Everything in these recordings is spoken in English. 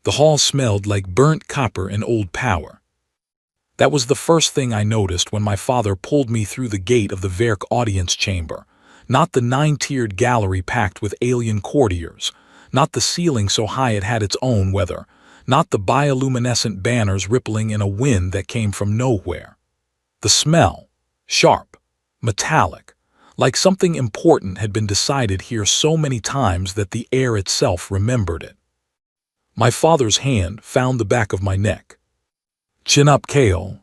The hall smelled like burnt copper and old power. That was the first thing I noticed when my father pulled me through the gate of the Verk audience chamber. Not the nine-tiered gallery packed with alien courtiers, not the ceiling so high it had its own weather, not the bioluminescent banners rippling in a wind that came from nowhere. The smell, sharp, metallic, like something important had been decided here so many times that the air itself remembered it. My father's hand found the back of my neck. "Chin up, Kale."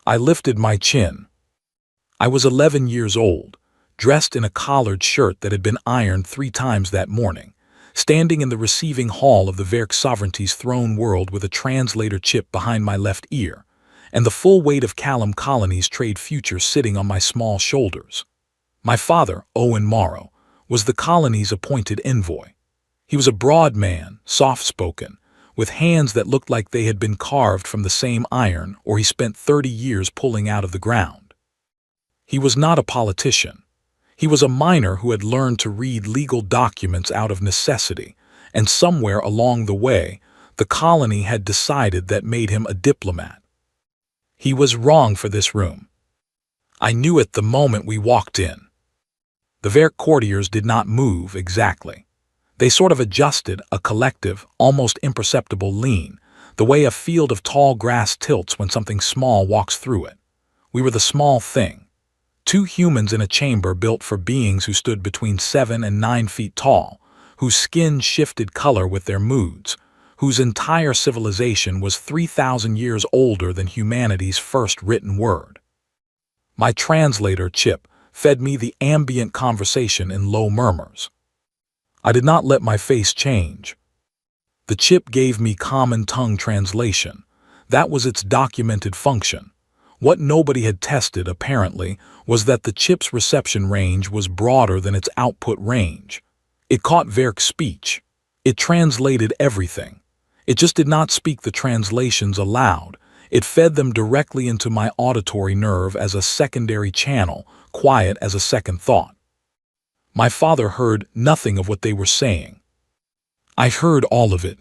I lifted my chin. I was 11 years old, dressed in a collared shirt that had been ironed 3 times that morning, standing in the receiving hall of the Verk Sovereignty's throne world with a translator chip behind my left ear, and the full weight of Callum Colony's trade future sitting on my small shoulders. My father, Owen Morrow, was the colony's appointed envoy. He was a broad man, soft-spoken, with hands that looked like they had been carved from the same iron or he spent 30 years pulling out of the ground. He was not a politician. He was a miner who had learned to read legal documents out of necessity, and somewhere along the way, the colony had decided that made him a diplomat. He was wrong for this room. I knew it the moment we walked in. The Verk courtiers did not move exactly. They sort of adjusted a collective, almost imperceptible lean, the way a field of tall grass tilts when something small walks through it. We were the small thing. 2 humans in a chamber built for beings who stood between 7 and 9 feet tall, whose skin shifted color with their moods, whose entire civilization was 3,000 years older than humanity's first written word. My translator, Chip, fed me the ambient conversation in low murmurs. I did not let my face change. The chip gave me common tongue translation. That was its documented function. What nobody had tested, apparently, was that the chip's reception range was broader than its output range. It caught Verk's speech. It translated everything. It just did not speak the translations aloud. It fed them directly into my auditory nerve as a secondary channel, quiet as a second thought. My father heard nothing of what they were saying. I heard all of it.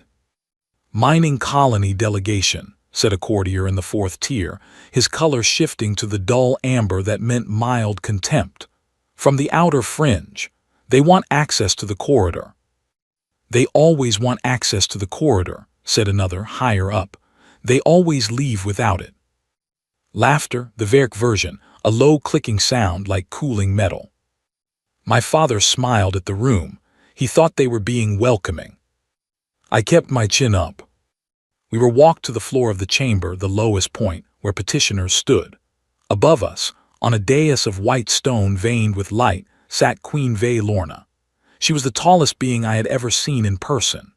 "Mining colony delegation," said a courtier in the 4th tier, his color shifting to the dull amber that meant mild contempt. "From the outer fringe. They want access to the corridor." "They always want access to the corridor," said another, higher up. "They always leave without it." Laughter, the Verk version, a low clicking sound like cooling metal. My father smiled at the room. He thought they were being welcoming. I kept my chin up. We were walked to the floor of the chamber, the lowest point, where petitioners stood. Above us, on a dais of white stone veined with light, sat Queen Vey Lorna. She was the tallest being I had ever seen in person.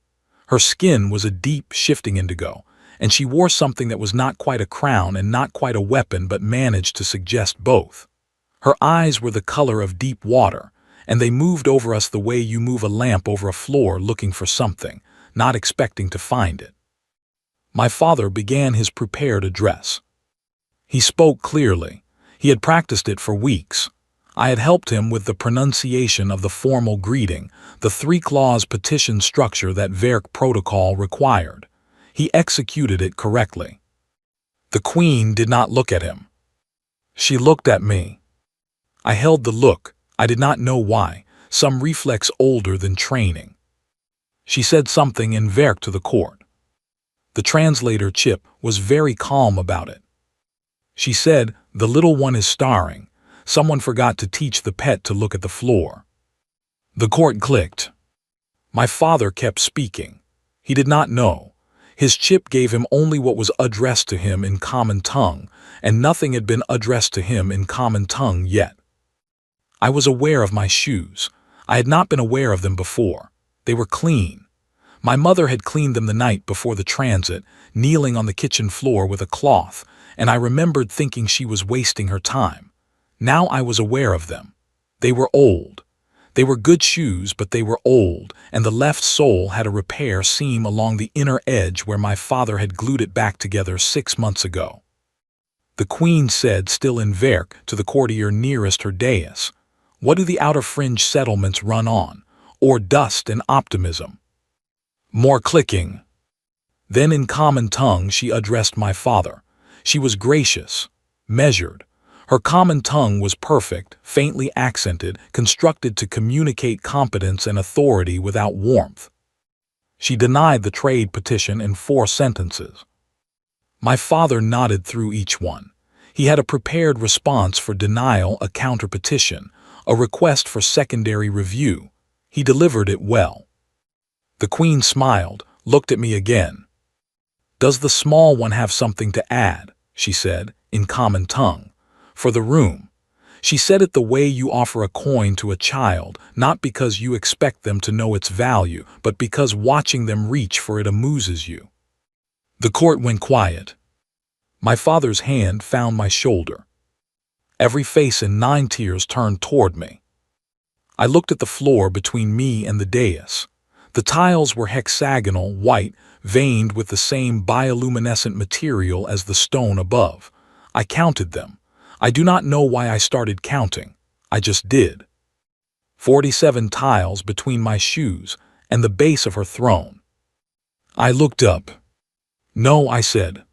Her skin was a deep, shifting indigo, and she wore something that was not quite a crown and not quite a weapon but managed to suggest both. Her eyes were the color of deep water, and they moved over us the way you move a lamp over a floor looking for something, not expecting to find it. My father began his prepared address. He spoke clearly. He had practiced it for weeks. I had helped him with the pronunciation of the formal greeting, the 3-clause petition structure that Verk protocol required. He executed it correctly. The Queen did not look at him. She looked at me. I held the look. I did not know why, some reflex older than training. She said something in Verk to the court. The translator, Chip, was very calm about it. She said, "The little one is starring. Someone forgot to teach the pet to look at the floor." The court clicked. My father kept speaking. He did not know. His chip gave him only what was addressed to him in common tongue, and nothing had been addressed to him in common tongue yet. I was aware of my shoes. I had not been aware of them before. They were clean. My mother had cleaned them the night before the transit, kneeling on the kitchen floor with a cloth, and I remembered thinking she was wasting her time. Now I was aware of them. They were old. They were good shoes, but they were old, and the left sole had a repair seam along the inner edge where my father had glued it back together 6 months ago. The Queen said, still in Verk, to the courtier nearest her dais, "What do the outer fringe settlements run on? Or dust and optimism?" More clicking. Then in common tongue she addressed my father. She was gracious, measured. Her common tongue was perfect, faintly accented, constructed to communicate competence and authority without warmth. She denied the trade petition in 4 sentences. My father nodded through each one. He had a prepared response for denial, a counterpetition, a request for secondary review. He delivered it well. The Queen smiled, looked at me again. "Does the small one have something to add?" she said, in common tongue. "For the room." She said it the way you offer a coin to a child, not because you expect them to know its value, but because watching them reach for it amuses you. The court went quiet. My father's hand found my shoulder. Every face in 9 tiers turned toward me. I looked at the floor between me and the dais. The tiles were hexagonal, white, veined with the same bioluminescent material as the stone above. I counted them. I do not know why I started counting. I just did. 47 tiles between my shoes and the base of her throne. I looked up. "No," I said.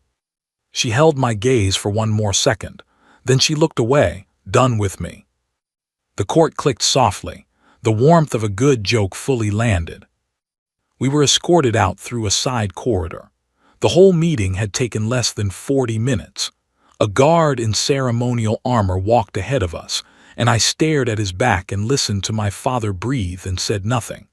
She held my gaze for 1 more second. Then she looked away, done with me. The court clicked softly. The warmth of a good joke fully landed. We were escorted out through a side corridor. The whole meeting had taken less than 40 minutes. A guard in ceremonial armor walked ahead of us, and I stared at his back and listened to my father breathe and said nothing.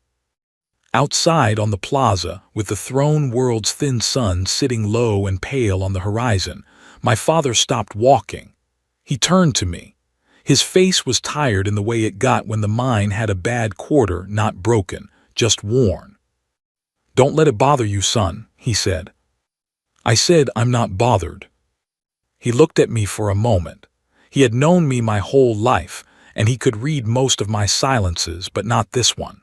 Outside on the plaza, with the throne world's thin sun sitting low and pale on the horizon, my father stopped walking. He turned to me. His face was tired in the way it got when the mine had a bad quarter, not broken, just worn. "Don't let it bother you, son," he said. I said, "I'm not bothered." He looked at me for a moment. He had known me my whole life, and he could read most of my silences, but not this one.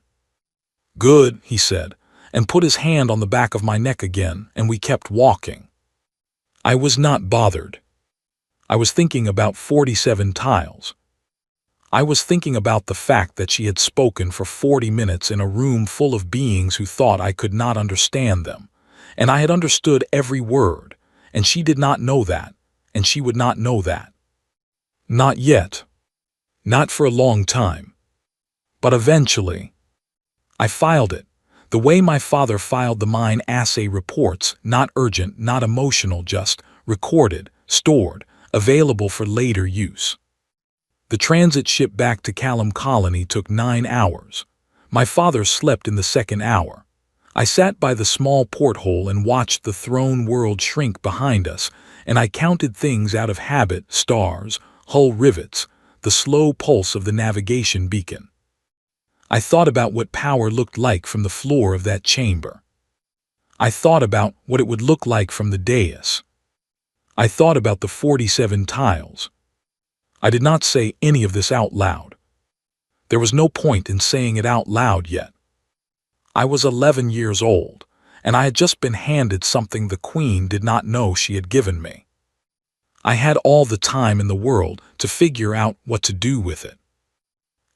"Good," he said, and put his hand on the back of my neck again, and we kept walking. I was not bothered. I was thinking about 47 tiles. I was thinking about the fact that she had spoken for 40 minutes in a room full of beings who thought I could not understand them, and I had understood every word, and she did not know that, and she would not know that. Not yet. Not for a long time. But eventually. I filed it, the way my father filed the mine assay reports, not urgent, not emotional, just recorded, stored, available for later use. The transit ship back to Callum Colony took 9 hours. My father slept in the 2nd hour. I sat by the small porthole and watched the throne world shrink behind us, and I counted things out of habit: stars, hull rivets, the slow pulse of the navigation beacon. I thought about what power looked like from the floor of that chamber. I thought about what it would look like from the dais. I thought about the 47 tiles. I did not say any of this out loud. There was no point in saying it out loud yet. I was 11 years old, and I had just been handed something the Queen did not know she had given me. I had all the time in the world to figure out what to do with it.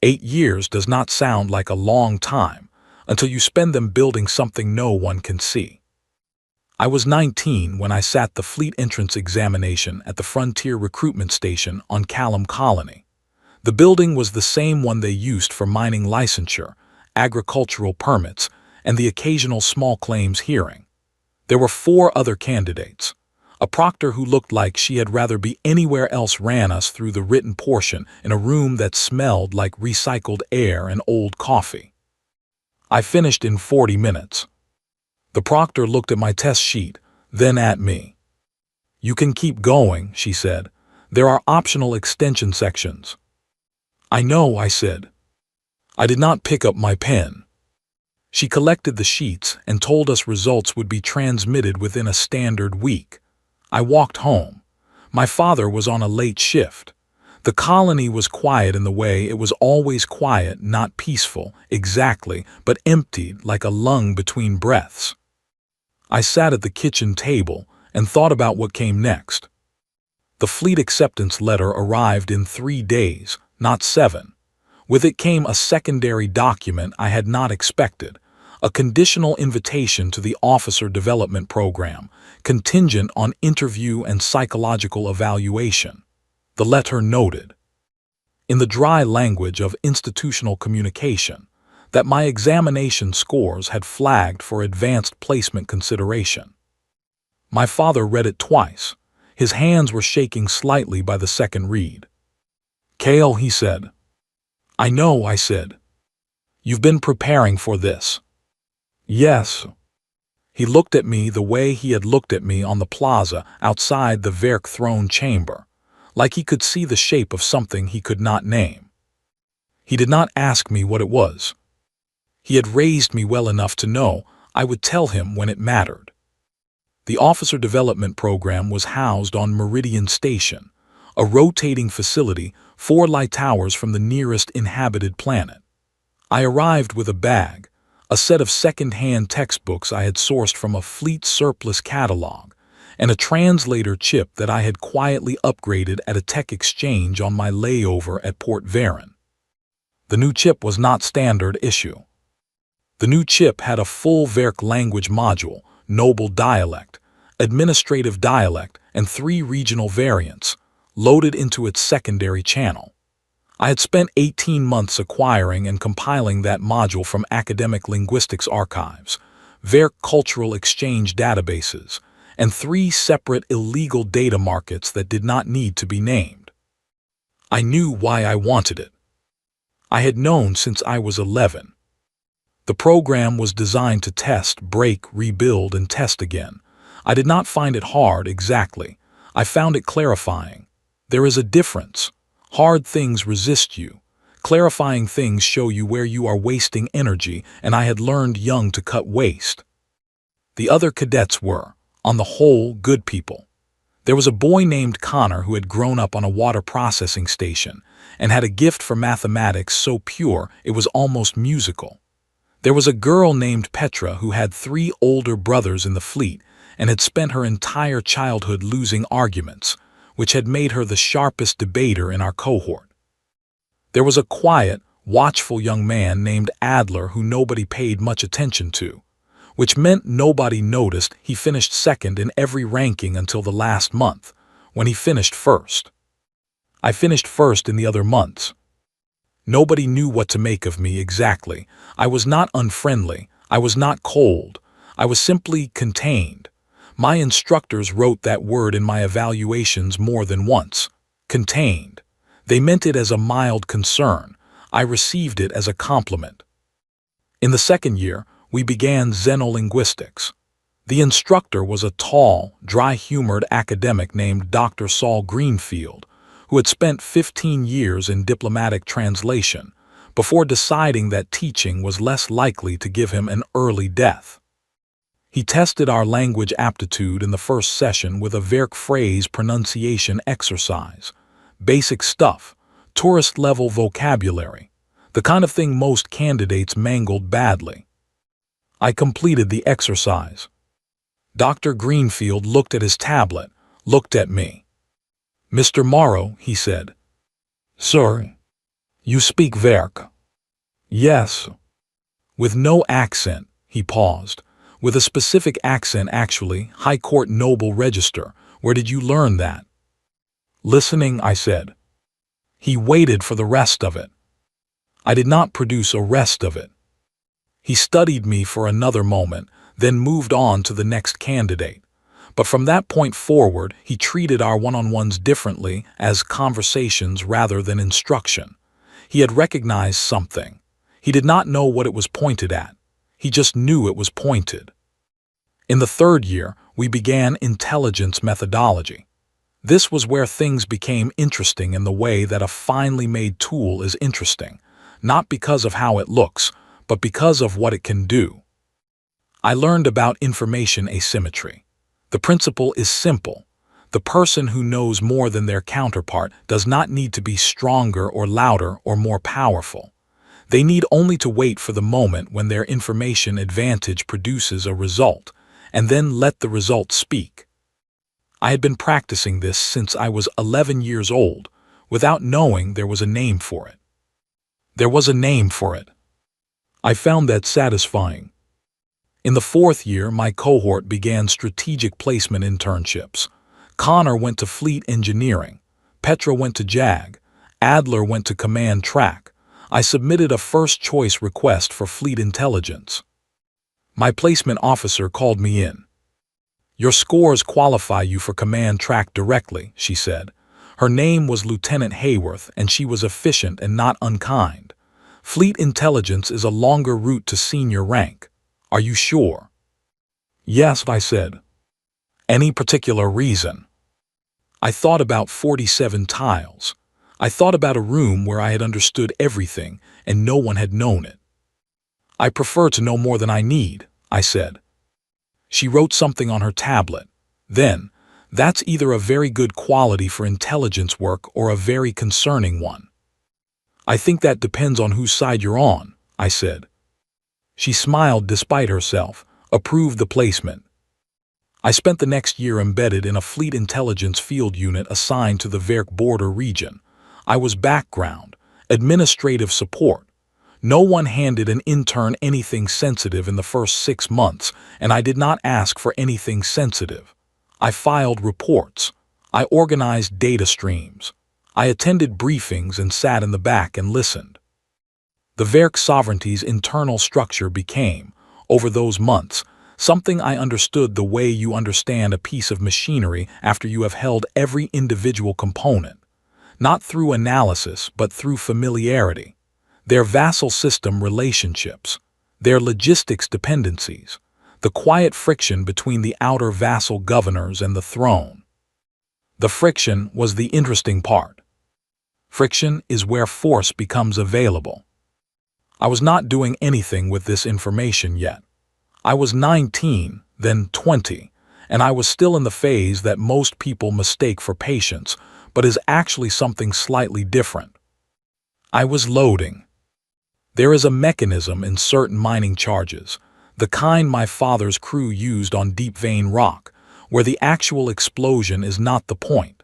8 years does not sound like a long time until you spend them building something no one can see. I was 19 when I sat the fleet entrance examination at the Frontier Recruitment Station on Callum Colony. The building was the same one they used for mining licensure, agricultural permits, and the occasional small claims hearing. There were 4 other candidates. A proctor who looked like she had rather be anywhere else ran us through the written portion in a room that smelled like recycled air and old coffee. I finished in 40 minutes. The proctor looked at my test sheet, then at me. "You can keep going," she said. "There are optional extension sections." "I know," I said. I did not pick up my pen. She collected the sheets and told us results would be transmitted within a standard week. I walked home. My father was on a late shift. The colony was quiet in the way it was always quiet, not peaceful, exactly, but emptied like a lung between breaths. I sat at the kitchen table and thought about what came next. The fleet acceptance letter arrived in 3 days, not 7. With it came a secondary document I had not expected, a conditional invitation to the officer development program, contingent on interview and psychological evaluation. The letter noted, in the dry language of institutional communication, that my examination scores had flagged for advanced placement consideration. My father read it twice. His hands were shaking slightly by the second read. "Cale," he said. "I know," I said. "You've been preparing for this." "Yes." He looked at me the way he had looked at me on the plaza outside the Verk throne chamber, like he could see the shape of something he could not name. He did not ask me what it was. He had raised me well enough to know I would tell him when it mattered. The officer development program was housed on Meridian Station, a rotating facility 4 light hours from the nearest inhabited planet. I arrived with a bag, a set of second-hand textbooks I had sourced from a fleet surplus catalog, and a translator chip that I had quietly upgraded at a tech exchange on my layover at Port Varen. The new chip was not standard issue. The new chip had a full Verk language module, Noble dialect, administrative dialect, and 3 regional variants, loaded into its secondary channel. I had spent 18 months acquiring and compiling that module from academic linguistics archives, Verk cultural exchange databases, and 3 separate illegal data markets that did not need to be named. I knew why I wanted it. I had known since I was 11. The program was designed to test, break, rebuild, and test again. I did not find it hard exactly. I found it clarifying. There is a difference. Hard things resist you. Clarifying things show you where you are wasting energy, and I had learned young to cut waste. The other cadets were, on the whole, good people. There was a boy named Connor who had grown up on a water processing station and had a gift for mathematics so pure it was almost musical. There was a girl named Petra who had 3 older brothers in the fleet and had spent her entire childhood losing arguments, which had made her the sharpest debater in our cohort. There was a quiet, watchful young man named Adler who nobody paid much attention to, which meant nobody noticed he finished second in every ranking until the last month, when he finished first. I finished first in the other months. Nobody knew what to make of me exactly. I was not unfriendly. I was not cold. I was simply contained. My instructors wrote that word in my evaluations more than once. Contained. They meant it as a mild concern. I received it as a compliment. In the second year, we began xenolinguistics. The instructor was a tall, dry-humored academic named Dr. Saul Greenfield, who had spent 15 years in diplomatic translation before deciding that teaching was less likely to give him an early death. He tested our language aptitude in the first session with a Verk phrase pronunciation exercise. Basic stuff, tourist-level vocabulary, the kind of thing most candidates mangled badly. I completed the exercise. Dr. Greenfield looked at his tablet, looked at me. "Mr. Morrow," he said. "Sir." "You speak Verk?" "Yes." With no accent, he paused. "With a specific accent, actually, High Court Noble Register. Where did you learn that?" "Listening," I said. He waited for the rest of it. I did not produce a rest of it. He studied me for another moment, then moved on to the next candidate. But from that point forward, he treated our one-on-ones differently, as conversations rather than instruction. He had recognized something. He did not know what it was pointed at. He just knew it was pointed. In the third year, we began intelligence methodology. This was where things became interesting in the way that a finely made tool is interesting, not because of how it looks, but because of what it can do. I learned about information asymmetry. The principle is simple. The person who knows more than their counterpart does not need to be stronger or louder or more powerful. They need only to wait for the moment when their information advantage produces a result, and then let the result speak. I had been practicing this since I was 11 years old, without knowing there was a name for it. There was a name for it. I found that satisfying. In the fourth year, my cohort began strategic placement internships. Connor went to Fleet Engineering. Petra went to JAG. Adler went to Command Track. I submitted a first-choice request for Fleet Intelligence. My placement officer called me in. "Your scores qualify you for Command Track directly," she said. Her name was Lieutenant Hayworth, and she was efficient and not unkind. "Fleet Intelligence is a longer route to senior rank. Are you sure?" "Yes," I said. "Any particular reason?" I thought about 47 tiles. I thought about a room where I had understood everything and no one had known it. "I prefer to know more than I need," I said. She wrote something on her tablet. Then, "That's either a very good quality for intelligence work or a very concerning one." "I think that depends on whose side you're on," I said. She smiled despite herself, approved the placement. I spent the next year embedded in a fleet intelligence field unit assigned to the Verk border region. I was background, administrative support. No one handed an intern anything sensitive in the first 6 months, and I did not ask for anything sensitive. I filed reports. I organized data streams. I attended briefings and sat in the back and listened. The Verk sovereignty's internal structure became, over those months, something I understood the way you understand a piece of machinery after you have held every individual component, not through analysis but through familiarity, their vassal system relationships, their logistics dependencies, the quiet friction between the outer vassal governors and the throne. The friction was the interesting part. Friction is where force becomes available. I was not doing anything with this information yet. I was 19, then 20, and I was still in the phase that most people mistake for patience, but is actually something slightly different. I was loading. There is a mechanism in certain mining charges, the kind my father's crew used on deep vein rock, where the actual explosion is not the point.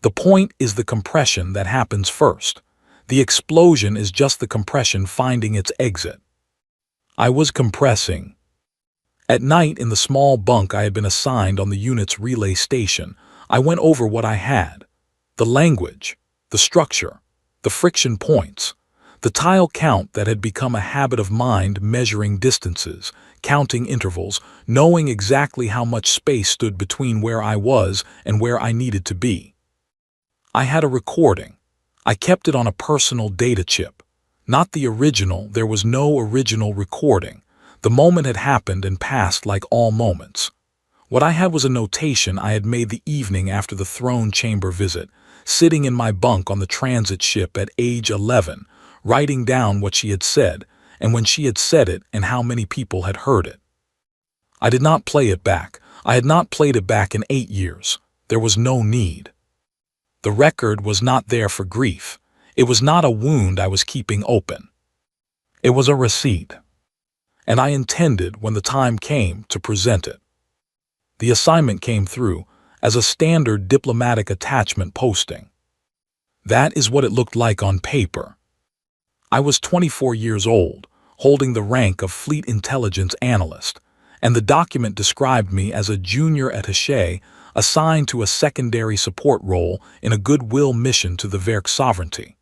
The point is the compression that happens first. The explosion is just the compression finding its exit. I was compressing. At night, in the small bunk I had been assigned on the unit's relay station, I went over what I had. The language, the structure, the friction points, the tile count that had become a habit of mind, measuring distances, counting intervals, knowing exactly how much space stood between where I was and where I needed to be. I had a recording. I kept it on a personal data chip. Not the original, there was no original recording. The moment had happened and passed like all moments. What I had was a notation I had made the evening after the throne chamber visit, sitting in my bunk on the transit ship at age 11, writing down what she had said, and when she had said it and how many people had heard it. I did not play it back. I had not played it back in 8 years. There was no need. The record was not there for grief. It was not a wound I was keeping open. It was a receipt. And I intended, when the time came, to present it. The assignment came through as a standard diplomatic attachment posting. That is what it looked like on paper. I was 24 years old, holding the rank of Fleet Intelligence Analyst, and the document described me as a junior attaché assigned to a secondary support role in a goodwill mission to the Verk sovereignty.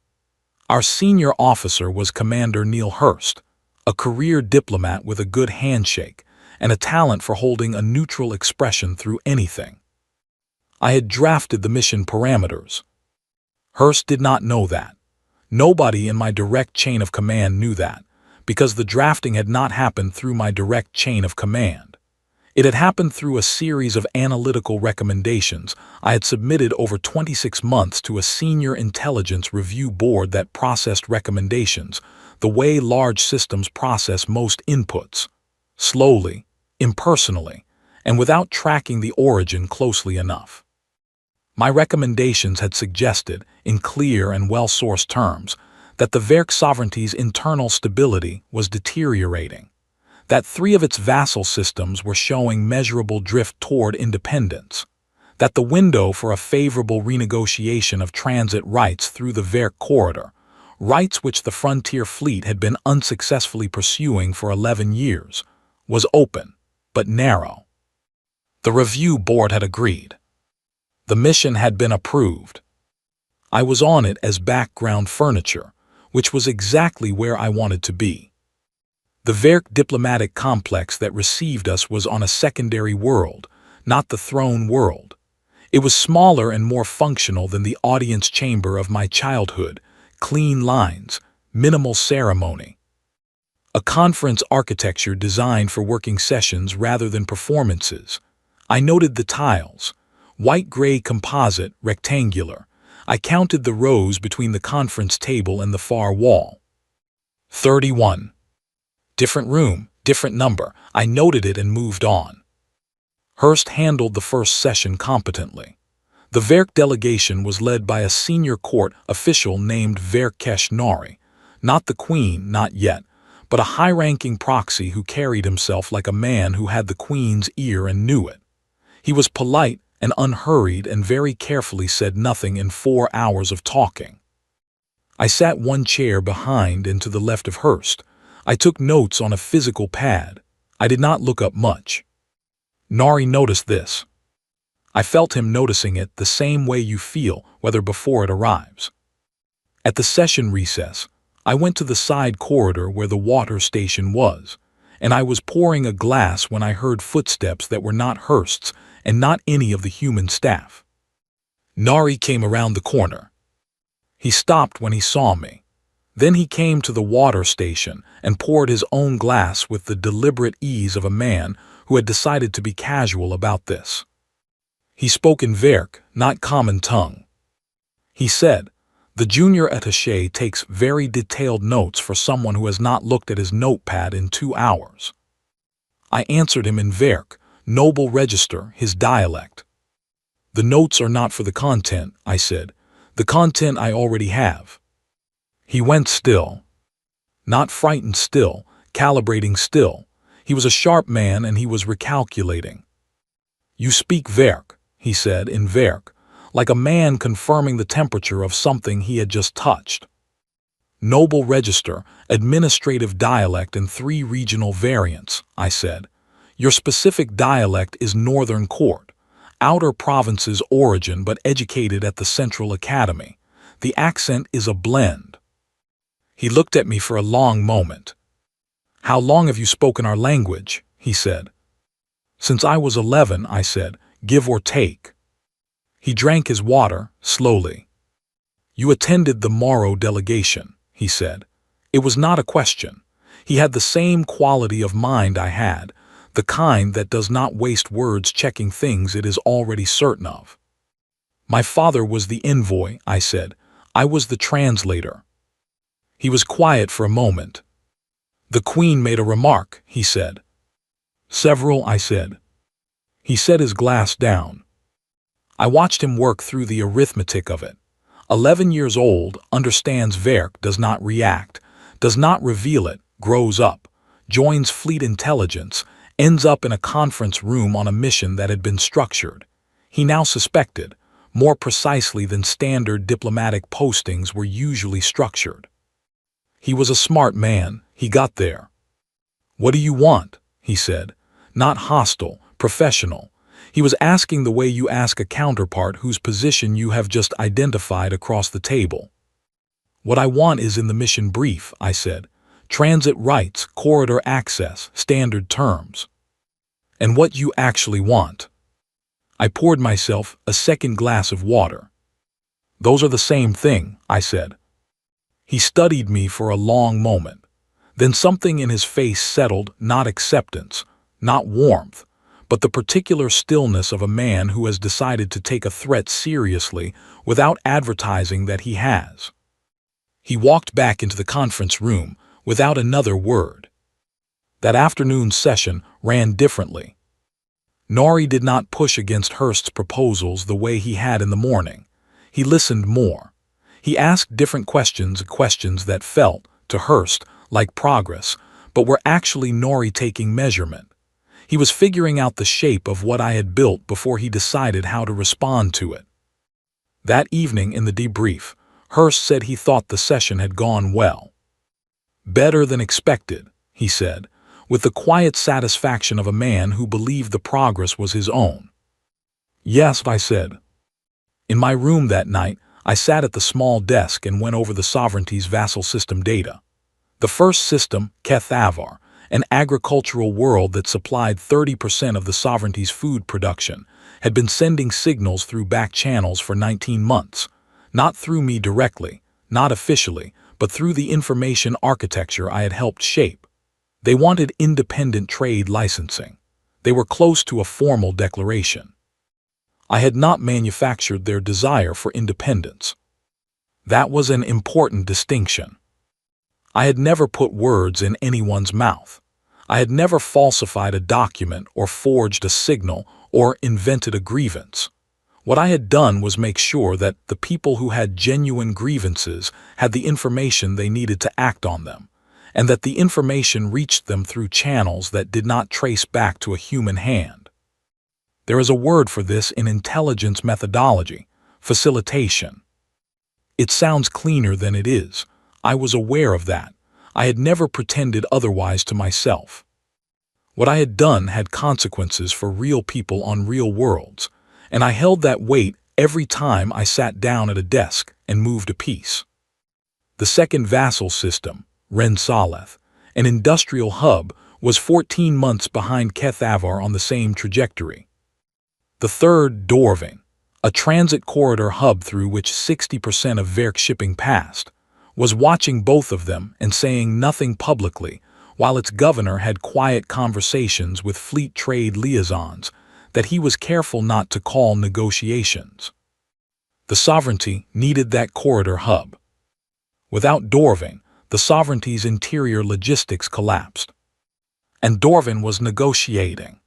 Our senior officer was Commander Neil Hurst, a career diplomat with a good handshake and a talent for holding a neutral expression through anything. I had drafted the mission parameters. Hurst did not know that. Nobody in my direct chain of command knew that, because the drafting had not happened through my direct chain of command. It had happened through a series of analytical recommendations I had submitted over 26 months to a senior intelligence review board that processed recommendations, the way large systems process most inputs, slowly, impersonally, and without tracking the origin closely enough. My recommendations had suggested, in clear and well-sourced terms, that the Verk sovereignty's internal stability was deteriorating, that 3 of its vassal systems were showing measurable drift toward independence, that the window for a favorable renegotiation of transit rights through the Verk corridor, rights which the frontier fleet had been unsuccessfully pursuing for 11 years, was open, but narrow. The review board had agreed. The mission had been approved. I was on it as background furniture, which was exactly where I wanted to be. The Verk diplomatic complex that received us was on a secondary world, not the throne world. It was smaller and more functional than the audience chamber of my childhood, clean lines, minimal ceremony. A conference architecture designed for working sessions rather than performances. I noted the tiles, white-gray composite, rectangular. I counted the rows between the conference table and the far wall. 31. Different room, different number. I noted it and moved on. Hearst handled the first session competently. The Verk delegation was led by a senior court official named Verkesh Nari, not the Queen, not yet, but a high-ranking proxy who carried himself like a man who had the Queen's ear and knew it. He was polite and unhurried and very carefully said nothing in 4 hours of talking. I sat one chair behind and to the left of Hearst. I took notes on a physical pad. I did not look up much. Nari noticed this. I felt him noticing it the same way you feel, whether before it arrives. At the session recess, I went to the side corridor where the water station was, and I was pouring a glass when I heard footsteps that were not Hearst's and not any of the human staff. Nari came around the corner. He stopped when he saw me. Then he came to the water station and poured his own glass with the deliberate ease of a man who had decided to be casual about this. He spoke in Verk, not common tongue. He said, "The junior attaché takes very detailed notes for someone who has not looked at his notepad in 2 hours." I answered him in Verk, noble register, his dialect. "The notes are not for the content," I said. "The content I already have." He went still. Not frightened still, calibrating still. He was a sharp man and he was recalculating. "You speak Verk," he said in Verk, like a man confirming the temperature of something he had just touched. "Noble register, administrative dialect and 3 regional variants," I said. "Your specific dialect is Northern Court, outer province's origin but educated at the Central Academy. The accent is a blend." He looked at me for a long moment. "How long have you spoken our language?" he said. "Since I was 11, I said, "give or take." He drank his water, slowly. "You attended the Morrow delegation," he said. It was not a question. He had the same quality of mind I had, the kind that does not waste words checking things it is already certain of. "My father was the envoy," I said. "I was the translator." He was quiet for a moment. "The Queen made a remark," he said. "Several," I said. He set his glass down. I watched him work through the arithmetic of it. 11 years old, understands Verk, does not react, does not reveal it, grows up, joins fleet intelligence, ends up in a conference room on a mission that had been structured. He now suspected, more precisely than standard diplomatic postings were usually structured. He was a smart man, he got there. "What do you want?" he said. Not hostile, professional. He was asking the way you ask a counterpart whose position you have just identified across the table. "What I want is in the mission brief," I said. "Transit rights, corridor access, standard terms." "And what you actually want?" I poured myself a second glass of water. "Those are the same thing," I said. He studied me for a long moment. Then something in his face settled, not acceptance, not warmth, but the particular stillness of a man who has decided to take a threat seriously without advertising that he has. He walked back into the conference room without another word. That afternoon's session ran differently. Nari did not push against Hearst's proposals the way he had in the morning. He listened more. He asked different questions that felt, to Hearst, like progress, but were actually Nari taking measurement. He was figuring out the shape of what I had built before he decided how to respond to it. That evening in the debrief, Hearst said he thought the session had gone well. "Better than expected," he said, with the quiet satisfaction of a man who believed the progress was his own. Yes, I said. In my room that night, I sat at the small desk and went over the sovereignty's vassal system data. The first system, HFY, an agricultural world that supplied 30% of the sovereignty's food production, had been sending signals through back channels for 19 months. Not through me directly, not officially, but through the information architecture I had helped shape. They wanted independent trade licensing. They were close to a formal declaration. I had not manufactured their desire for independence. That was an important distinction. I had never put words in anyone's mouth. I had never falsified a document or forged a signal or invented a grievance. What I had done was make sure that the people who had genuine grievances had the information they needed to act on them, and that the information reached them through channels that did not trace back to a human hand. There is a word for this in intelligence methodology: facilitation. It sounds cleaner than it is. I was aware of that. I had never pretended otherwise to myself. What I had done had consequences for real people on real worlds, and I held that weight every time I sat down at a desk and moved a piece. The second vassal system, Rensaleth, an industrial hub, was 14 months behind HFY on the same trajectory. The third, Dorving, a transit corridor hub through which 60% of Verk shipping passed, was watching both of them and saying nothing publicly, while its governor had quiet conversations with fleet trade liaisons that he was careful not to call negotiations. The sovereignty needed that corridor hub. Without Dorving, the sovereignty's interior logistics collapsed. And Dorving was negotiating.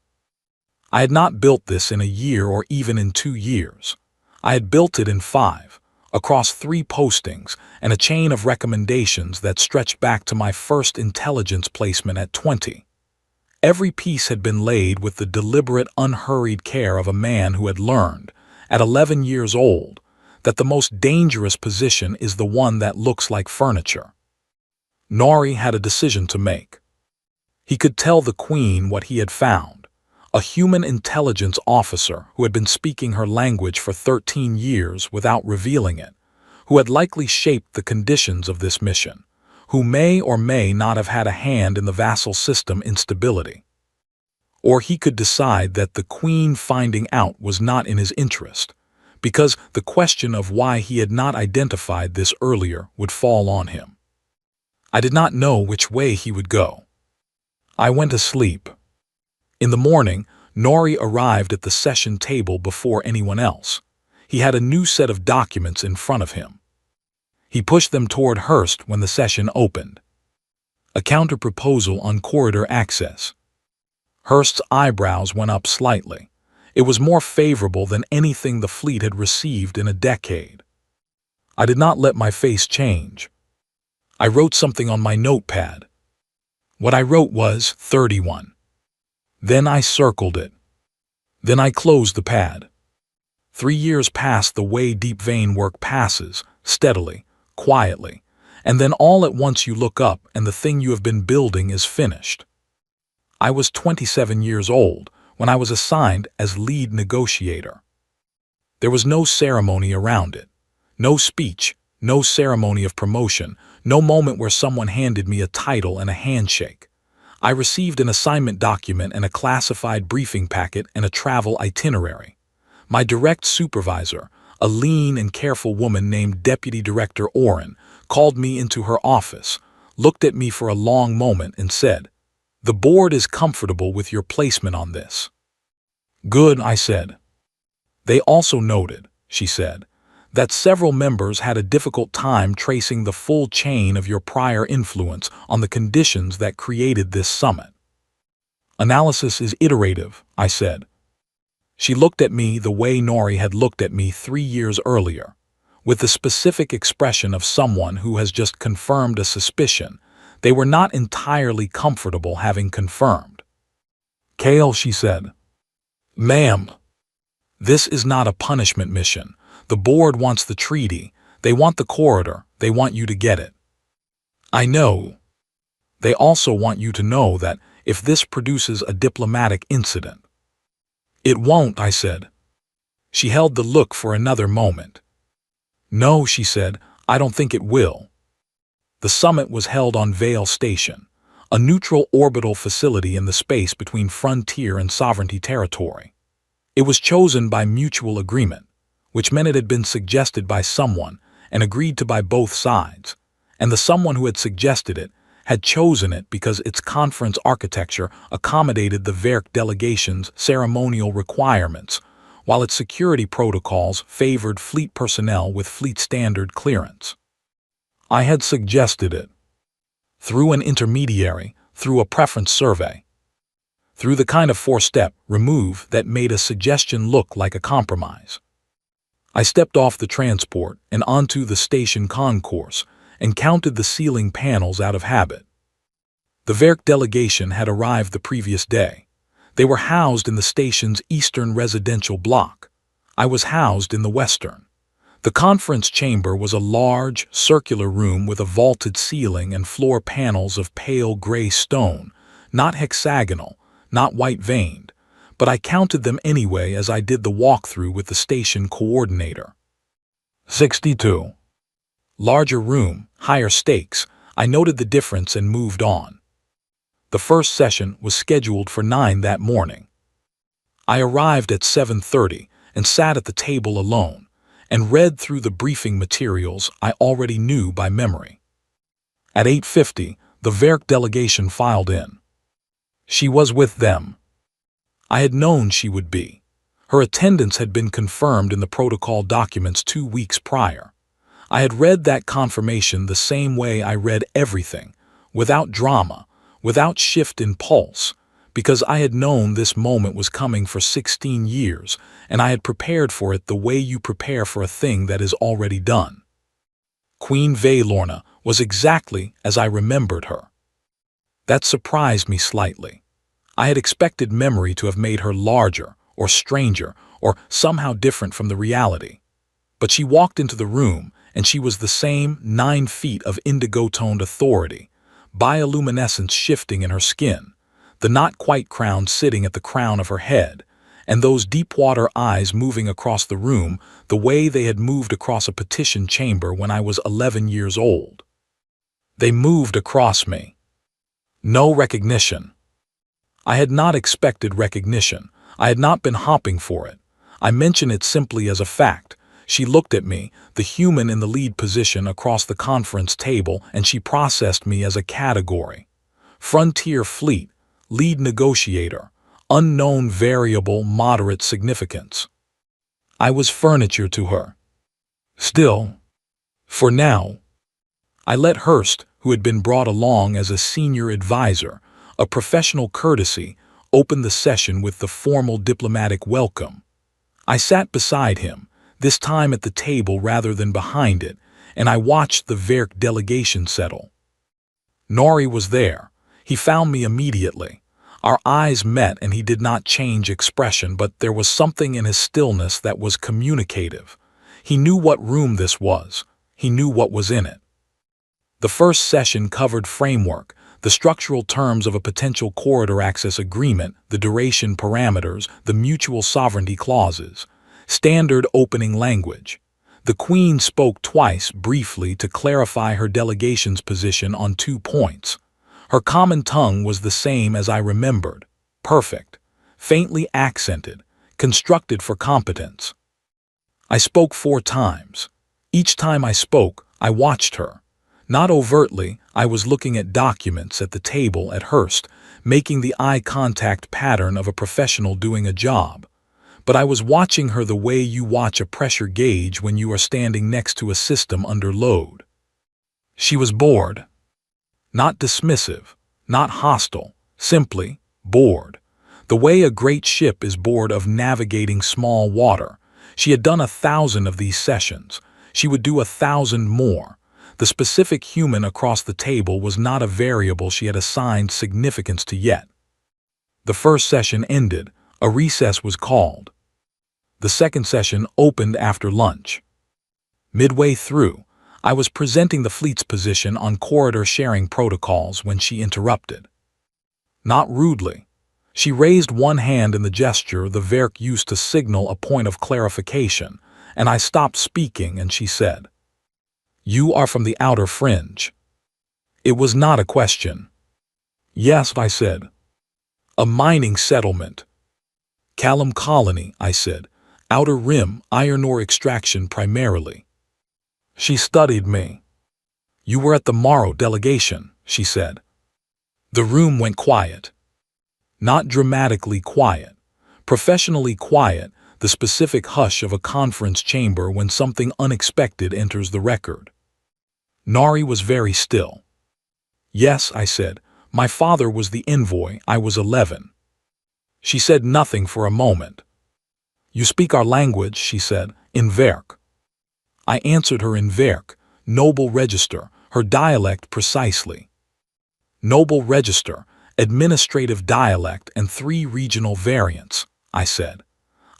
I had not built this in a year or even in 2 years. I had built it in 5, across 3 postings and a chain of recommendations that stretched back to my first intelligence placement at 20. Every piece had been laid with the deliberate, unhurried care of a man who had learned, at 11 years old, that the most dangerous position is the one that looks like furniture. Nori had a decision to make. He could tell the Queen what he had found, a human intelligence officer who had been speaking her language for 13 years without revealing it, who had likely shaped the conditions of this mission, who may or may not have had a hand in the vassal system instability. Or he could decide that the Queen finding out was not in his interest, because the question of why he had not identified this earlier would fall on him. I did not know which way he would go. I went to sleep. In the morning, Nori arrived at the session table before anyone else. He had a new set of documents in front of him. He pushed them toward Hurst when the session opened. A counter-proposal on corridor access. Hurst's eyebrows went up slightly. It was more favorable than anything the fleet had received in a decade. I did not let my face change. I wrote something on my notepad. What I wrote was 31. Then I circled it. Then I closed the pad. 3 years passed the way deep vein work passes, steadily, quietly, and then all at once you look up and the thing you have been building is finished. I was 27 years old when I was assigned as lead negotiator. There was no ceremony around it, no speech, no ceremony of promotion, no moment where someone handed me a title and a handshake. I received an assignment document and a classified briefing packet and a travel itinerary. My direct supervisor, a lean and careful woman named Deputy Director Oren, called me into her office, looked at me for a long moment and said, "The board is comfortable with your placement on this." "Good," I said. "They also noted," she said, "that several members had a difficult time tracing the full chain of your prior influence on the conditions that created this summit." "Analysis is iterative," I said. She looked at me the way Nori had looked at me 3 years earlier, with the specific expression of someone who has just confirmed a suspicion they were not entirely comfortable having confirmed. "Kale," she said. "Ma'am, this is not a punishment mission. The board wants the treaty. They want the corridor. They want you to get it. I know. They also want you to know that if this produces a diplomatic incident. It won't, I said. She held the look for another moment. No, she said, I don't think it will. The summit was held on Vale Station, a neutral orbital facility in the space between frontier and sovereignty territory. It was chosen by mutual agreement, which meant it had been suggested by someone and agreed to by both sides, and the someone who had suggested it had chosen it because its conference architecture accommodated the Verk delegation's ceremonial requirements, while its security protocols favored fleet personnel with fleet standard clearance. I had suggested it. Through an intermediary, through a preference survey. Through the kind of four-step remove that made a suggestion look like a compromise. I stepped off the transport and onto the station concourse and counted the ceiling panels out of habit. The Verk delegation had arrived the previous day. They were housed in the station's eastern residential block. I was housed in the western. The conference chamber was a large, circular room with a vaulted ceiling and floor panels of pale gray stone, not hexagonal, not white-veined, but I counted them anyway as I did the walkthrough with the station coordinator. 62. Larger room, higher stakes. I noted the difference and moved on. The first session was scheduled for 9 that morning. I arrived at 7:30 and sat at the table alone and read through the briefing materials I already knew by memory. At 8:50, the Verk delegation filed in. She was with them. I had known she would be. Her attendance had been confirmed in the protocol documents 2 weeks prior. I had read that confirmation the same way I read everything, without drama, without shift in pulse, because I had known this moment was coming for 16 years, and I had prepared for it the way you prepare for a thing that is already done. Queen Valorna was exactly as I remembered her. That surprised me slightly. I had expected memory to have made her larger, or stranger, or somehow different from the reality. But she walked into the room, and she was the same 9 feet of indigo-toned authority, bioluminescence shifting in her skin, the not-quite crown sitting at the crown of her head, and those deep-water eyes moving across the room the way they had moved across a petition chamber when I was 11 years old. They moved across me. No recognition. I had not expected recognition. I had not been hopping for it. I mention it simply as a fact. She looked at me, the human in the lead position across the conference table, and she processed me as a category. Frontier Fleet, lead negotiator, unknown variable moderate significance. I was furniture to her. Still, for now, I let Hurst, who had been brought along as a senior advisor, a professional courtesy, open the session with the formal diplomatic welcome. I sat beside him, this time at the table rather than behind it, and I watched the Verk delegation settle. Nori was there. He found me immediately. Our eyes met and he did not change expression, but there was something in his stillness that was communicative. He knew what room this was. He knew what was in it. The first session covered framework, the structural terms of a potential corridor access agreement, the duration parameters, the mutual sovereignty clauses. Standard opening language. The Queen spoke twice briefly to clarify her delegation's position on 2 points. Her common tongue was the same as I remembered. Perfect. Faintly accented. Constructed for competence. I spoke 4 times. Each time I spoke, I watched her. Not overtly, I was looking at documents at the table at Hurst, making the eye contact pattern of a professional doing a job. But I was watching her the way you watch a pressure gauge when you are standing next to a system under load. She was bored. Not dismissive, not hostile, simply bored. The way a great ship is bored of navigating small water. She had done 1,000 of these sessions. She would do 1,000 more. The specific human across the table was not a variable she had assigned significance to yet. The first session ended. A recess was called. The second session opened after lunch. Midway through, I was presenting the fleet's position on corridor sharing protocols when she interrupted. not rudely. She raised one hand in the gesture the Verk used to signal a point of clarification, and I stopped speaking and she said, "You are from the outer fringe." It was not a question. "Yes," I said. "A mining settlement." "Callum Colony," I said. "Outer Rim, iron ore extraction primarily." She studied me. "You were at the Morrow delegation," she said. The room went quiet. Not dramatically quiet, professionally quiet, the specific hush of a conference chamber when something unexpected enters the record. Nari was very still. "Yes," I said. "My father was the envoy. I was 11. She said nothing for a moment. "You speak our language," she said, "in Verk." I answered her in Verk, Noble Register, her dialect precisely. Noble Register, administrative dialect and 3 regional variants, I said.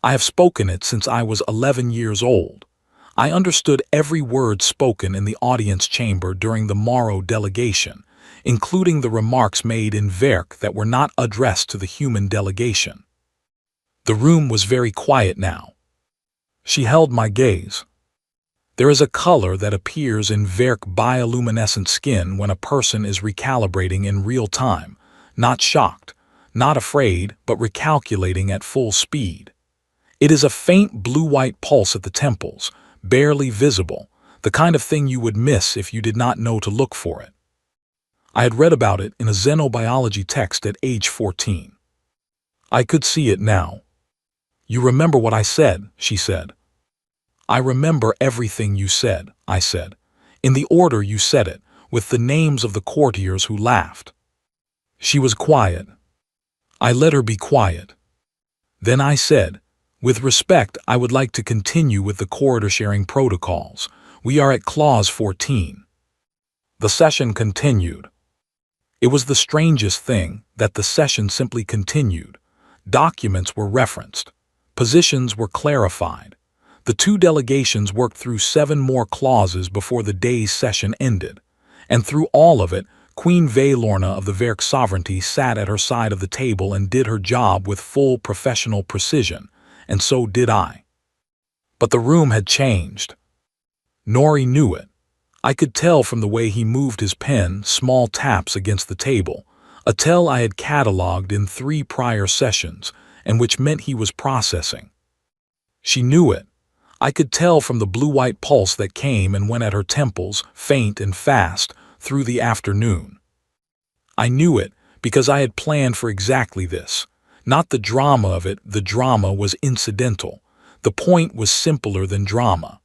I have spoken it since I was 11 years old. I understood every word spoken in the audience chamber during the Morrow delegation, including the remarks made in Verk that were not addressed to the human delegation. The room was very quiet now. She held my gaze. There is a color that appears in Verk bioluminescent skin when a person is recalibrating in real time, not shocked, not afraid, but recalculating at full speed. It is a faint blue-white pulse at the temples, barely visible, the kind of thing you would miss if you did not know to look for it. I had read about it in a xenobiology text at age 14. I could see it now. "You remember what I said," she said. "I remember everything you said," I said, "in the order you said it, with the names of the courtiers who laughed." She was quiet. I let her be quiet. Then I said, "With respect, I would like to continue with the corridor sharing protocols. We are at clause 14. The session continued. It was the strangest thing that the session simply continued. Documents were referenced. Positions were clarified. The 2 delegations worked through 7 more clauses before the day's session ended, and through all of it, Queen Vaelorna of the Verk sovereignty sat at her side of the table and did her job with full professional precision, and so did I. But the room had changed. Nori knew it. I could tell from the way he moved his pen, small taps against the table, a tell I had catalogued in 3 prior sessions, and which meant he was processing. She knew it. I could tell from the blue-white pulse that came and went at her temples, faint and fast, through the afternoon. I knew it because I had planned for exactly this. Not the drama of it, the drama was incidental. The point was simpler than drama.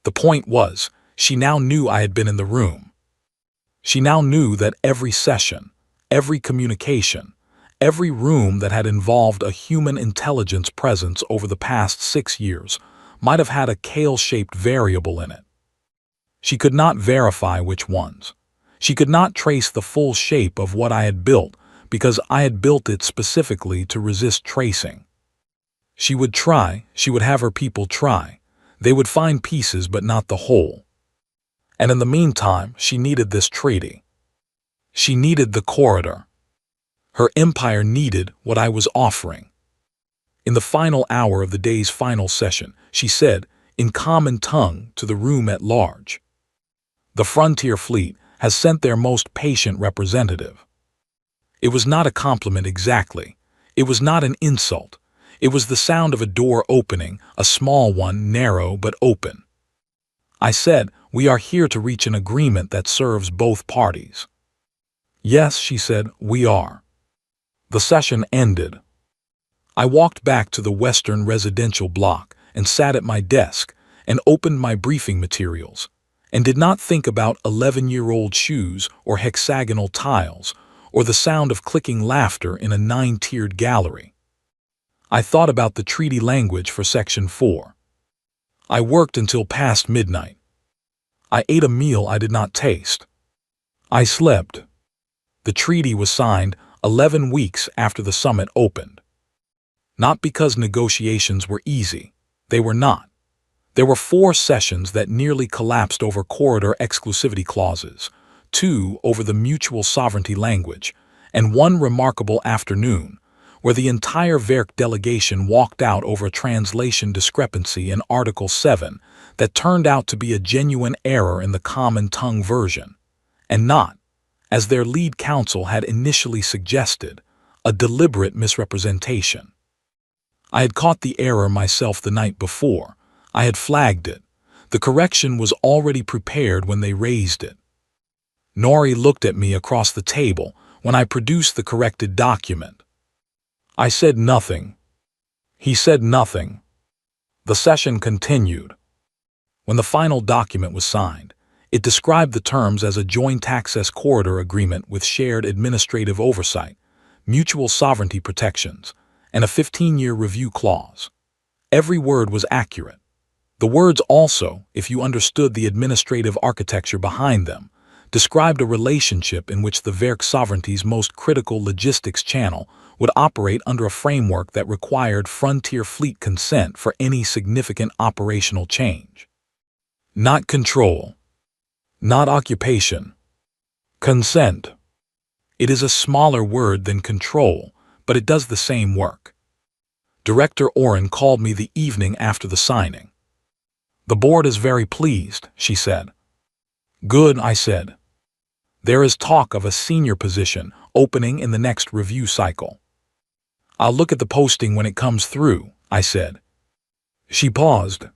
The point was, she now knew I had been in the room. She now knew that every session, every communication, every room that had involved a human intelligence presence over the past 6 years might have had a kale-shaped variable in it. She could not verify which ones. She could not trace the full shape of what I had built because I had built it specifically to resist tracing. She would try, she would have her people try. They would find pieces but not the whole. And in the meantime, she needed this treaty. She needed the corridor. Her empire needed what I was offering. In the final hour of the day's final session, she said, in common tongue, to the room at large, "The Frontier Fleet has sent their most patient representative." It was not a compliment exactly. It was not an insult. It was the sound of a door opening, a small one, narrow but open. I said, "We are here to reach an agreement that serves both parties." "Yes," she said, "we are." The session ended. I walked back to the Western residential block and sat at my desk and opened my briefing materials and did not think about 11-year-old shoes or hexagonal tiles or the sound of clicking laughter in a 9-tiered gallery. I thought about the treaty language for Section 4. I worked until past midnight. I ate a meal I did not taste. I slept. The treaty was signed 11 weeks after the summit opened. Not because negotiations were easy. They were not. There were 4 sessions that nearly collapsed over corridor exclusivity clauses, 2 over the mutual sovereignty language, and one remarkable afternoon, where the entire Werk delegation walked out over a translation discrepancy in Article 7 that turned out to be a genuine error in the common tongue version, and not, as their lead counsel had initially suggested, a deliberate misrepresentation. I had caught the error myself the night before. I had flagged it. The correction was already prepared when they raised it. Nori looked at me across the table when I produced the corrected document. I said nothing. He said nothing. The session continued. When the final document was signed, it described the terms as a joint access corridor agreement with shared administrative oversight, mutual sovereignty protections, and a 15-year review clause. Every word was accurate. The words also, if you understood the administrative architecture behind them, described a relationship in which the Werk sovereignty's most critical logistics channel would operate under a framework that required frontier fleet consent for any significant operational change. Not control. Not occupation. Consent. It is a smaller word than control, but it does the same work. Director Oren called me the evening after the signing. "The board is very pleased," she said. "Good," I said. "There is talk of a senior position opening in the next review cycle." "I'll look at the posting when it comes through," I said. She paused.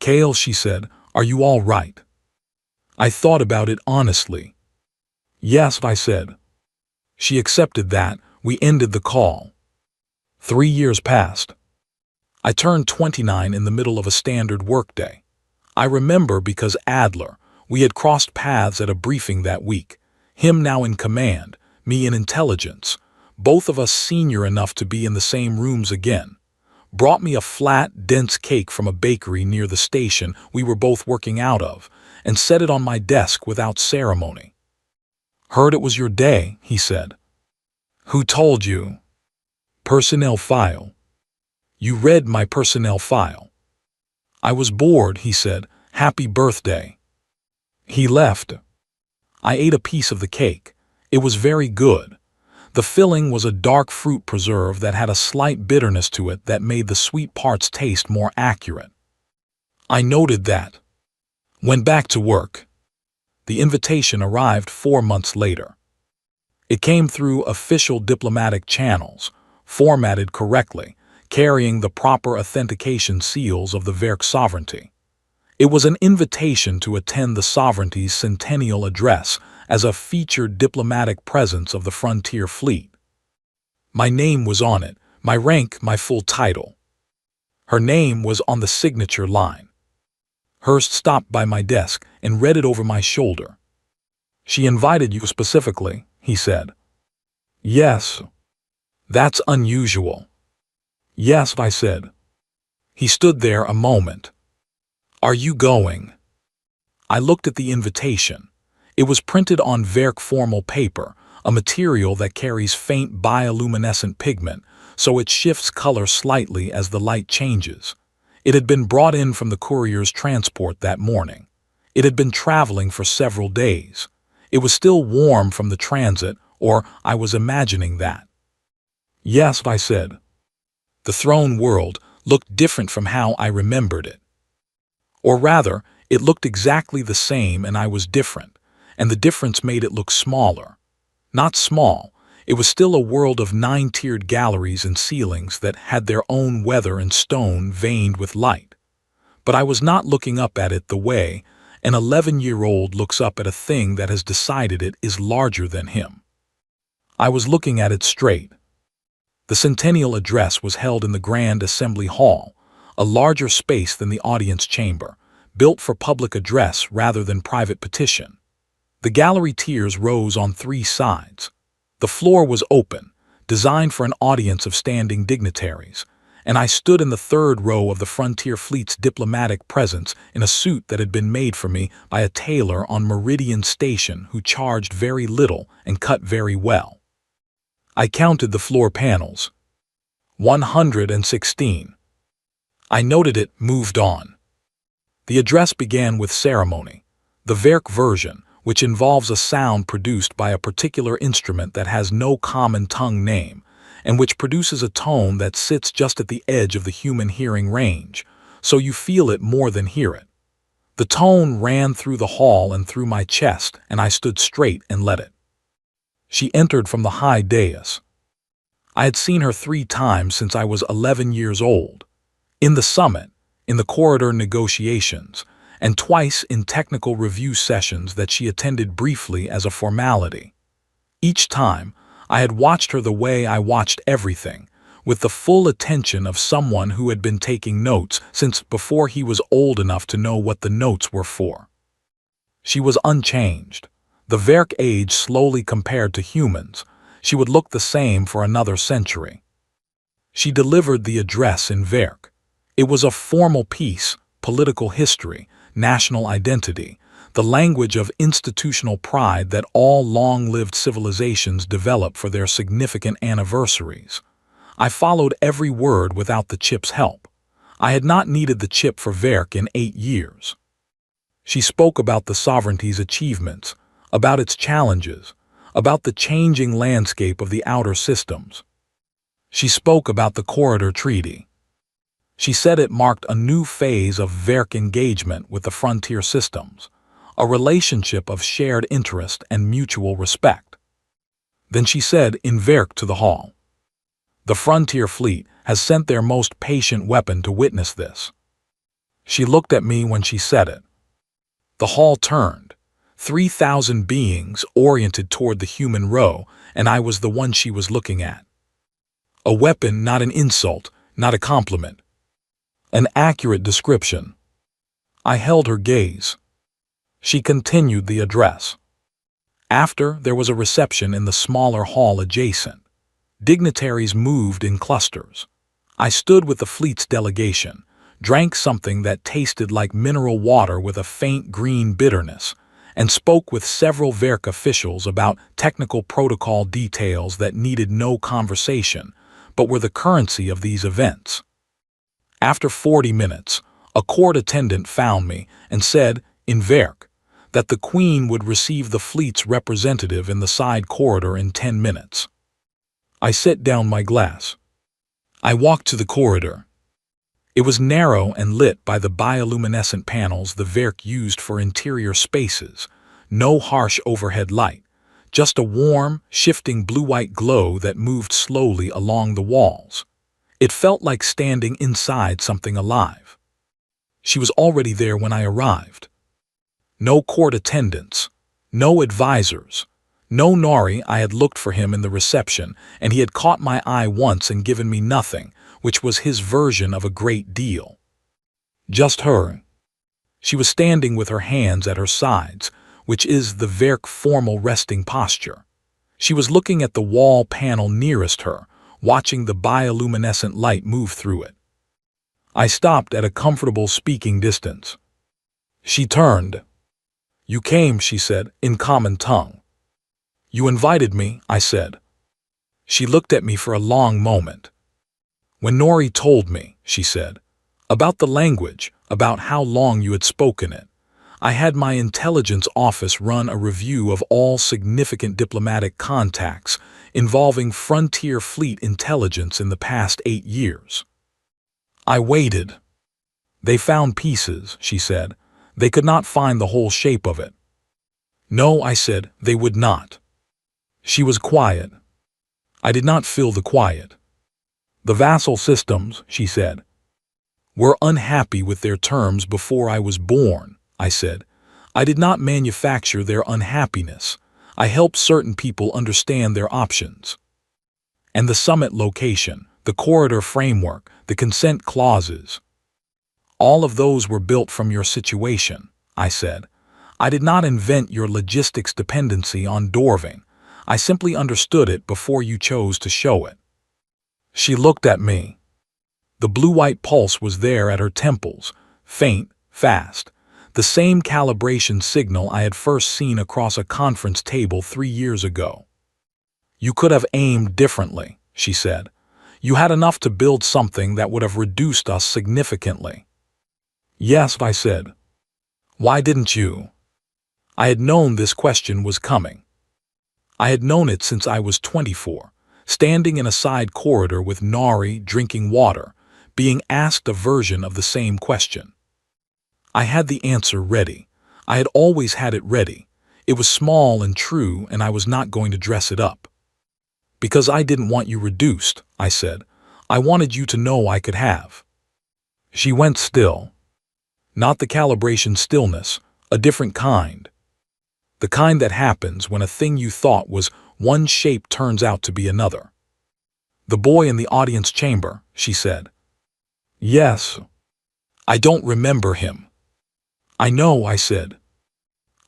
"Kale," she said, "are you all right?" I thought about it honestly. "Yes," I said. She accepted that. We ended the call. 3 years passed. I turned 29 in the middle of a standard workday. I remember because Adler, we had crossed paths at a briefing that week, him now in command, me in intelligence, both of us senior enough to be in the same rooms again, brought me a flat, dense cake from a bakery near the station we were both working out of, and set it on my desk without ceremony. "Heard it was your day," he said. "Who told you?" "Personnel file." "You read my personnel file." "I was bored," he said. "Happy birthday." He left. I ate a piece of the cake. It was very good. The filling was a dark fruit preserve that had a slight bitterness to it that made the sweet parts taste more accurate. I noted that. Went back to work. The invitation arrived 4 months later. It came through official diplomatic channels, formatted correctly, carrying the proper authentication seals of the Werk sovereignty. It was an invitation to attend the sovereignty's centennial address as a featured diplomatic presence of the frontier fleet. My name was on it, my rank, my full title. Her name was on the signature line. Hurst stopped by my desk and read it over my shoulder. "She invited you specifically," he said. "Yes." "That's unusual." "Yes," I said. He stood there a moment. "Are you going?" I looked at the invitation. It was printed on Werk formal paper, a material that carries faint bioluminescent pigment, so it shifts color slightly as the light changes. It had been brought in from the courier's transport that morning. It had been traveling for several days. It was still warm from the transit, or I was imagining that. "Yes," I said. The throne world looked different from how I remembered it. Or rather, it looked exactly the same and I was different, and the difference made it look smaller. Not small, it was still a world of 9-tiered galleries and ceilings that had their own weather and stone veined with light. But I was not looking up at it the way an 11-year-old looks up at a thing that has decided it is larger than him. I was looking at it straight. The centennial address was held in the Grand Assembly Hall, a larger space than the audience chamber, built for public address rather than private petition. The gallery tiers rose on 3 sides. The floor was open, designed for an audience of standing dignitaries, and I stood in the 3rd row of the Frontier Fleet's diplomatic presence in a suit that had been made for me by a tailor on Meridian Station who charged very little and cut very well. I counted the floor panels. 116. I noted it, moved on. The address began with ceremony. The Werk version, which involves a sound produced by a particular instrument that has no common tongue name, and which produces a tone that sits just at the edge of the human hearing range, so you feel it more than hear it. The tone ran through the hall and through my chest, and I stood straight and let it. She entered from the high dais. I had seen her 3 times since I was 11 years old. In the summit, in the corridor negotiations, and twice in technical review sessions that she attended briefly as a formality. Each time, I had watched her the way I watched everything, with the full attention of someone who had been taking notes since before he was old enough to know what the notes were for. She was unchanged. The Verk age slowly compared to humans. She would look the same for another century. She delivered the address in Verk. It was a formal piece, political history, national identity, the language of institutional pride that all long-lived civilizations develop for their significant anniversaries. I followed every word without the chip's help. I had not needed the chip for Verk in 8 years. She spoke about the sovereignty's achievements, about its challenges, about the changing landscape of the outer systems. She spoke about the Corridor Treaty. She said it marked a new phase of Verk engagement with the frontier systems, a relationship of shared interest and mutual respect. Then she said in Verk to the hall, "The frontier fleet has sent their most patient weapon to witness this." She looked at me when she said it. The hall turned, 3,000 beings oriented toward the human row, and I was the one she was looking at. A weapon, not an insult, not a compliment. An accurate description. I held her gaze. She continued the address. After, there was a reception in the smaller hall adjacent. Dignitaries moved in clusters. I stood with the fleet's delegation, drank something that tasted like mineral water with a faint green bitterness, and spoke with several Verk officials about technical protocol details that needed no conversation, but were the currency of these events. After 40 minutes, a court attendant found me and said, in Verk, that the Queen would receive the fleet's representative in the side corridor in 10 minutes. I set down my glass. I walked to the corridor. It was narrow and lit by the bioluminescent panels the Verk used for interior spaces, no harsh overhead light, just a warm, shifting blue-white glow that moved slowly along the walls. It felt like standing inside something alive. She was already there when I arrived. No court attendants, no advisors, no Nori. I had looked for him in the reception, and he had caught my eye once and given me nothing, which was his version of a great deal. Just her. She was standing with her hands at her sides, which is the Verk formal resting posture. She was looking at the wall panel nearest her, watching the bioluminescent light move through it. I stopped at a comfortable speaking distance. She turned. "You came," she said, in common tongue. "You invited me," I said. She looked at me for a long moment. "When Nori told me," she said, "about the language, about how long you had spoken it, I had my intelligence office run a review of all significant diplomatic contacts involving frontier fleet intelligence in the past 8 years. I waited. They found pieces," she said. "They could not find the whole shape of it." "No," I said, "they would not." She was quiet. I did not feel the quiet. "The vassal systems," she said, "were unhappy with their terms before I was born," I said. "I did not manufacture their unhappiness. I helped certain people understand their options. And the summit location, the corridor framework, the consent clauses, all of those were built from your situation," I said. "I did not invent your logistics dependency on Dorving. I simply understood it before you chose to show it." She looked at me. The blue-white pulse was there at her temples, faint, fast, the same calibration signal I had first seen across a conference table 3 years ago. "You could have aimed differently," she said. "You had enough to build something that would have reduced us significantly." "Yes," I said. "Why didn't you?" I had known this question was coming. I had known it since I was 24, standing in a side corridor with Nari drinking water, being asked a version of the same question. I had the answer ready. I had always had it ready. It was small and true, and I was not going to dress it up. Because I didn't want you reduced, I said. I wanted you to know I could have. She went still. Not the calibration stillness, a different kind. The kind that happens when a thing you thought was one shape turns out to be another. The boy in the audience chamber, she said. Yes. I don't remember him. I know, I said.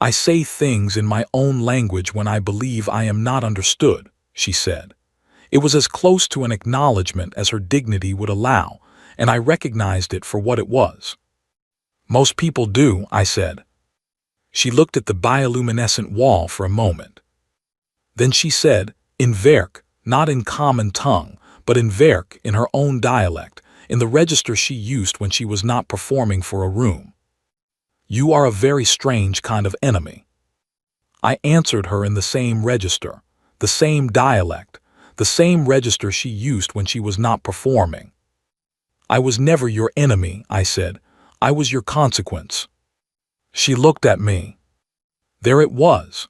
I say things in my own language when I believe I am not understood, she said. It was as close to an acknowledgement as her dignity would allow, and I recognized it for what it was. Most people do, I said. She looked at the bioluminescent wall for a moment. Then she said, in Werk, not in common tongue, but in Werk, in her own dialect, in the register she used when she was not performing for a room. You are a very strange kind of enemy. I answered her in the same register, the same dialect, the same register she used when she was not performing. I was never your enemy, I said. I was your consequence. She looked at me. There it was.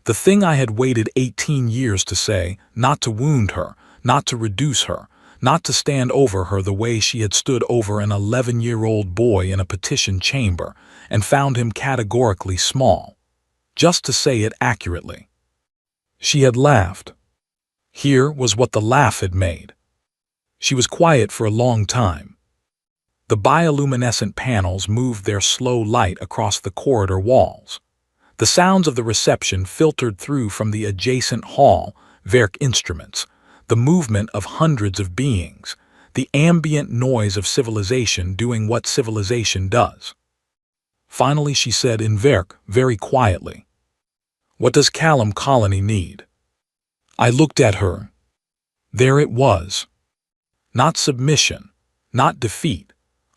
The thing I had waited 18 years to say, not to wound her, not to reduce her, not to stand over her the way she had stood over an 11-year-old boy in a petition chamber and found him categorically small, just to say it accurately. She had laughed. Here was what the laugh had made. She was quiet for a long time. The bioluminescent panels moved their slow light across the corridor walls. The sounds of the reception filtered through from the adjacent hall, Werk instruments, the movement of hundreds of beings, the ambient noise of civilization doing what civilization does. Finally she said in Werk, very quietly, "What does Callum Colony need?" I looked at her. There it was. Not submission, not defeat.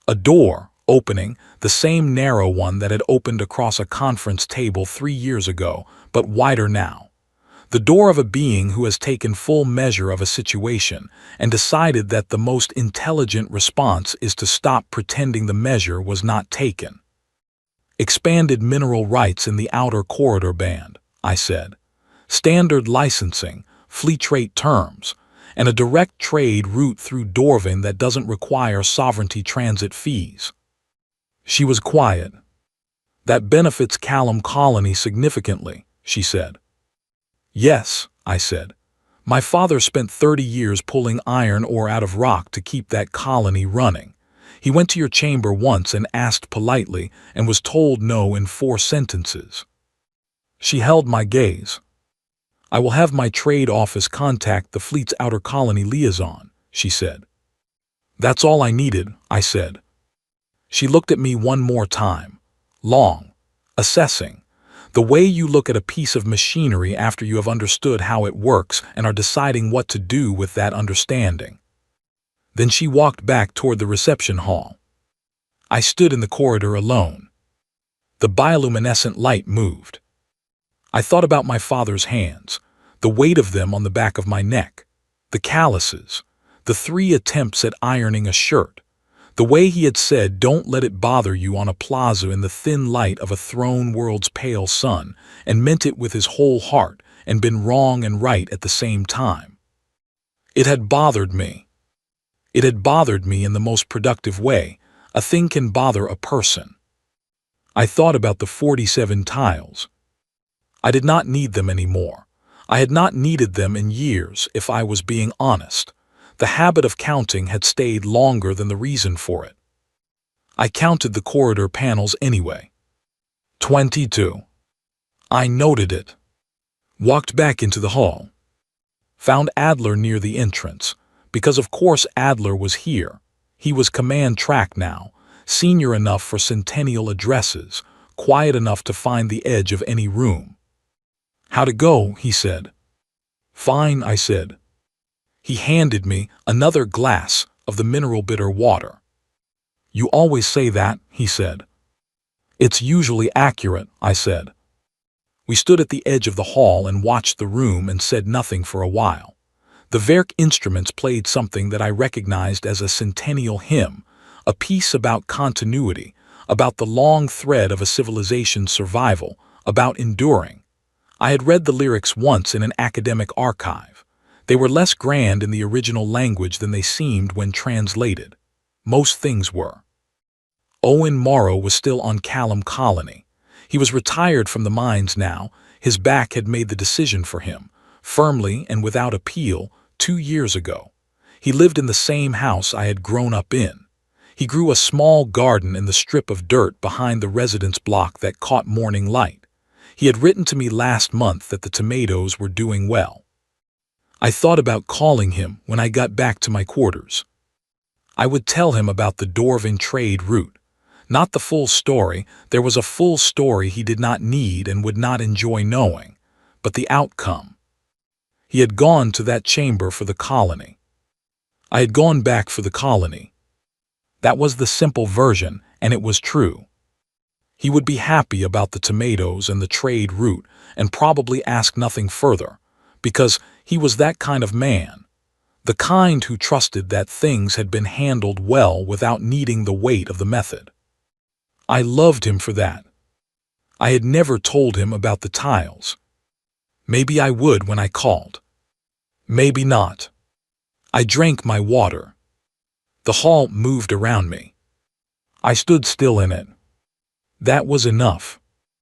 A door, opening, the same narrow one that had opened across a conference table 3 years ago, but wider now. The door of a being who has taken full measure of a situation and decided that the most intelligent response is to stop pretending the measure was not taken. Expanded mineral rights in the outer corridor band, I said. Standard licensing, fleet rate terms, and a direct trade route through Dorvin that doesn't require sovereignty transit fees. She was quiet. That benefits Callum Colony significantly, she said. Yes, I said. My father spent 30 years pulling iron ore out of rock to keep that colony running. He went to your chamber once and asked politely and was told no in 4 sentences. She held my gaze. I will have my trade office contact the fleet's outer colony liaison, she said. That's all I needed, I said. She looked at me one more time, long, assessing, the way you look at a piece of machinery after you have understood how it works and are deciding what to do with that understanding. Then she walked back toward the reception hall. I stood in the corridor alone. The bioluminescent light moved. I thought about my father's hands, the weight of them on the back of my neck, the calluses, the 3 attempts at ironing a shirt, the way he had said don't let it bother you on a plaza in the thin light of a throne world's pale sun, and meant it with his whole heart and been wrong and right at the same time. It had bothered me. It had bothered me in the most productive way a thing can bother a person. I thought about the 47 tiles. I did not need them anymore. I had not needed them in years, if I was being honest. The habit of counting had stayed longer than the reason for it. I counted the corridor panels anyway. 22. I noted it. Walked back into the hall. Found Adler near the entrance, because of course Adler was here. He was command track now, senior enough for centennial addresses, quiet enough to find the edge of any room. How'd it go, he said. Fine, I said. He handed me another glass of the mineral bitter water. You always say that, he said. It's usually accurate, I said. We stood at the edge of the hall and watched the room and said nothing for a while. The Verk instruments played something that I recognized as a centennial hymn, a piece about continuity, about the long thread of a civilization's survival, about enduring. I had read the lyrics once in an academic archive. They were less grand in the original language than they seemed when translated. Most things were. Owen Morrow was still on Callum Colony. He was retired from the mines now. His back had made the decision for him, firmly and without appeal, 2 years ago. He lived in the same house I had grown up in. He grew a small garden in the strip of dirt behind the residence block that caught morning light. He had written to me last month that the tomatoes were doing well. I thought about calling him when I got back to my quarters. I would tell him about the Dorvan trade route. Not the full story, there was a full story he did not need and would not enjoy knowing, but the outcome. He had gone to that chamber for the colony. I had gone back for the colony. That was the simple version, and it was true. He would be happy about the tomatoes and the trade route and probably ask nothing further, because he was that kind of man, the kind who trusted that things had been handled well without needing the weight of the method. I loved him for that. I had never told him about the tiles. Maybe I would when I called. Maybe not. I drank my water. The hall moved around me. I stood still in it. That was enough.